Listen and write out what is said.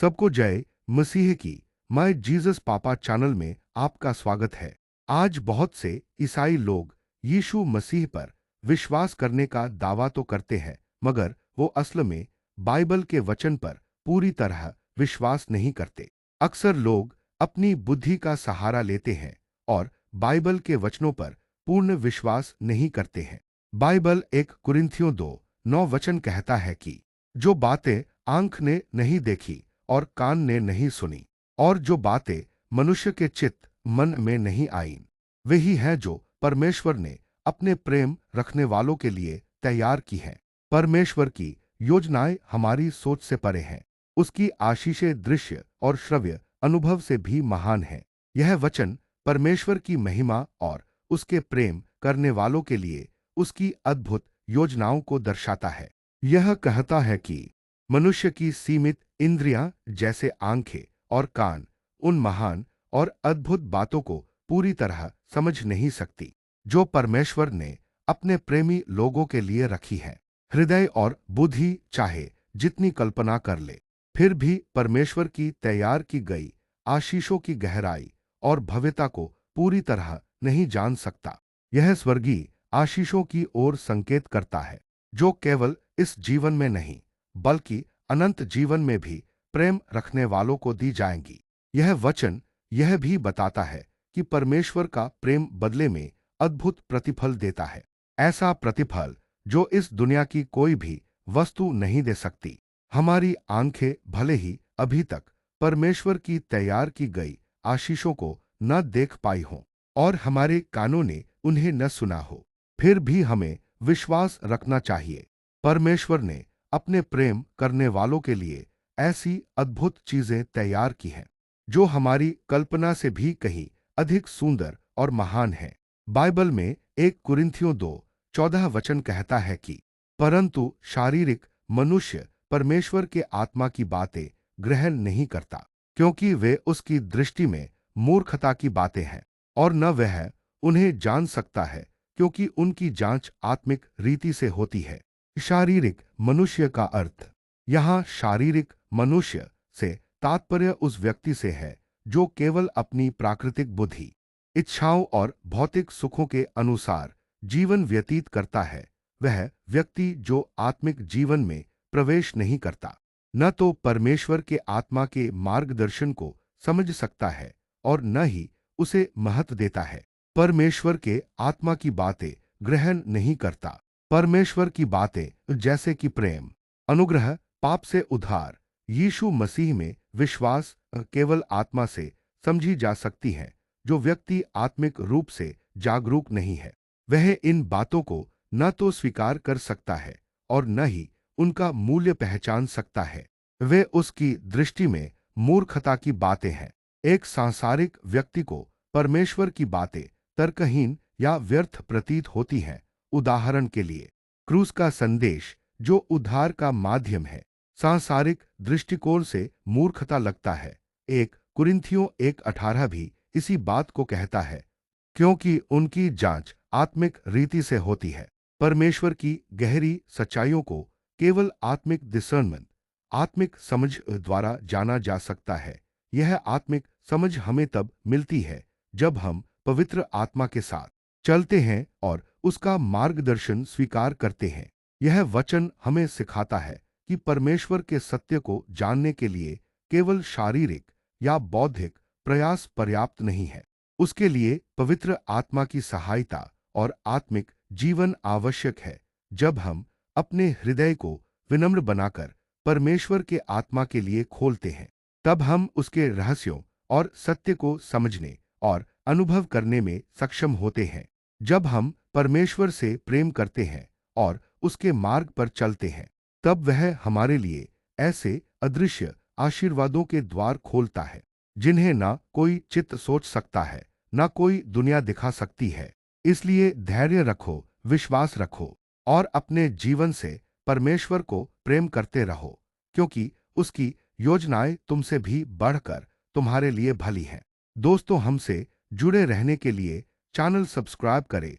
सबको जय मसीह की। मैं जीसस पापा चैनल में आपका स्वागत है। आज बहुत से ईसाई लोग यीशु मसीह पर विश्वास करने का दावा तो करते हैं, मगर वो असल में बाइबल के वचन पर पूरी तरह विश्वास नहीं करते। अक्सर लोग अपनी बुद्धि का सहारा लेते हैं और बाइबल के वचनों पर पूर्ण विश्वास नहीं करते हैं। बाइबल 1 कुरिन्थियों 2:9 वचन कहता है कि जो बातें आंख ने नहीं देखी और कान ने नहीं सुनी, और जो बातें मनुष्य के चित्त मन में नहीं आईं, वही है जो परमेश्वर ने अपने प्रेम रखने वालों के लिए तैयार की हैं। परमेश्वर की योजनाएं हमारी सोच से परे हैं। उसकी आशीषें दृश्य और श्रव्य अनुभव से भी महान हैं। यह वचन परमेश्वर की महिमा और उसके प्रेम करने वालों के लिए उसकी अद्भुत योजनाओं को दर्शाता है। यह कहता है कि मनुष्य की सीमित इंद्रियां जैसे आंखें और कान उन महान और अद्भुत बातों को पूरी तरह समझ नहीं सकती जो परमेश्वर ने अपने प्रेमी लोगों के लिए रखी है। हृदय और बुद्धि चाहे जितनी कल्पना कर ले, फिर भी परमेश्वर की तैयार की गई आशीषों की गहराई और भव्यता को पूरी तरह नहीं जान सकता। यह स्वर्गीय आशीषों की ओर संकेत करता है, जो केवल इस जीवन में नहीं बल्कि अनंत जीवन में भी प्रेम रखने वालों को दी जाएंगी। यह वचन यह भी बताता है कि परमेश्वर का प्रेम बदले में अद्भुत प्रतिफल देता है, ऐसा प्रतिफल जो इस दुनिया की कोई भी वस्तु नहीं दे सकती। हमारी आंखें भले ही अभी तक परमेश्वर की तैयार की गई आशीषों को न देख पाई हों और हमारे कानों ने उन्हें न सुना हो, फिर भी हमें विश्वास रखना चाहिए। परमेश्वर ने अपने प्रेम करने वालों के लिए ऐसी अद्भुत चीजें तैयार की हैं, जो हमारी कल्पना से भी कहीं अधिक सुंदर और महान हैं। बाइबल में 1 कुरिन्थियों 2:14 वचन कहता है कि परंतु शारीरिक मनुष्य परमेश्वर के आत्मा की बातें ग्रहण नहीं करता, क्योंकि वे उसकी दृष्टि में मूर्खता की बातें हैं, और न वह उन्हें जान सकता है, क्योंकि उनकी जांच आत्मिक रीति से होती है। शारीरिक मनुष्य का अर्थ यहाँ शारीरिक मनुष्य से तात्पर्य उस व्यक्ति से है जो केवल अपनी प्राकृतिक बुद्धि, इच्छाओं और भौतिक सुखों के अनुसार जीवन व्यतीत करता है। वह व्यक्ति जो आत्मिक जीवन में प्रवेश नहीं करता, न तो परमेश्वर के आत्मा के मार्गदर्शन को समझ सकता है और न ही उसे महत्व देता है। परमेश्वर के आत्मा की बातें ग्रहण नहीं करता। परमेश्वर की बातें जैसे कि प्रेम, अनुग्रह, पाप से उद्धार, यीशु मसीह में विश्वास केवल आत्मा से समझी जा सकती हैं। जो व्यक्ति आत्मिक रूप से जागरूक नहीं है, वह इन बातों को न तो स्वीकार कर सकता है और न ही उनका मूल्य पहचान सकता है। वे उसकी दृष्टि में मूर्खता की बातें हैं। एक सांसारिक व्यक्ति को परमेश्वर की बातें तर्कहीन या व्यर्थ प्रतीत होती हैं। उदाहरण के लिए, क्रूस का संदेश जो उद्धार का माध्यम है, सांसारिक दृष्टिकोण से मूर्खता लगता है। 1 कुरिन्थियों 1:18 भी इसी बात को कहता है, क्योंकि उनकी जांच आत्मिक रीति से होती है। परमेश्वर की गहरी सच्चाइयों को केवल आत्मिक डिसर्नमेंट, आत्मिक समझ द्वारा जाना जा सकता है। यह आत्मिक समझ हमें तब मिलती है जब हम पवित्र आत्मा के साथ चलते हैं और उसका मार्गदर्शन स्वीकार करते हैं। यह वचन हमें सिखाता है कि परमेश्वर के सत्य को जानने के लिए केवल शारीरिक या बौद्धिक प्रयास पर्याप्त नहीं है। उसके लिए पवित्र आत्मा की सहायता और आत्मिक जीवन आवश्यक है। जब हम अपने हृदय को विनम्र बनाकर परमेश्वर के आत्मा के लिए खोलते हैं, तब हम उसके रहस्यों और सत्य को समझने और अनुभव करने में सक्षम होते हैं। जब हम परमेश्वर से प्रेम करते हैं और उसके मार्ग पर चलते हैं, तब वह हमारे लिए ऐसे अदृश्य आशीर्वादों के द्वार खोलता है जिन्हें ना कोई चित्त सोच सकता है, ना कोई दुनिया दिखा सकती है। इसलिए धैर्य रखो, विश्वास रखो और अपने जीवन से परमेश्वर को प्रेम करते रहो, क्योंकि उसकी योजनाएं तुमसे भी बढ़कर तुम्हारे लिए भली हैं। दोस्तों, हमसे जुड़े रहने के लिए चैनल सब्सक्राइब करें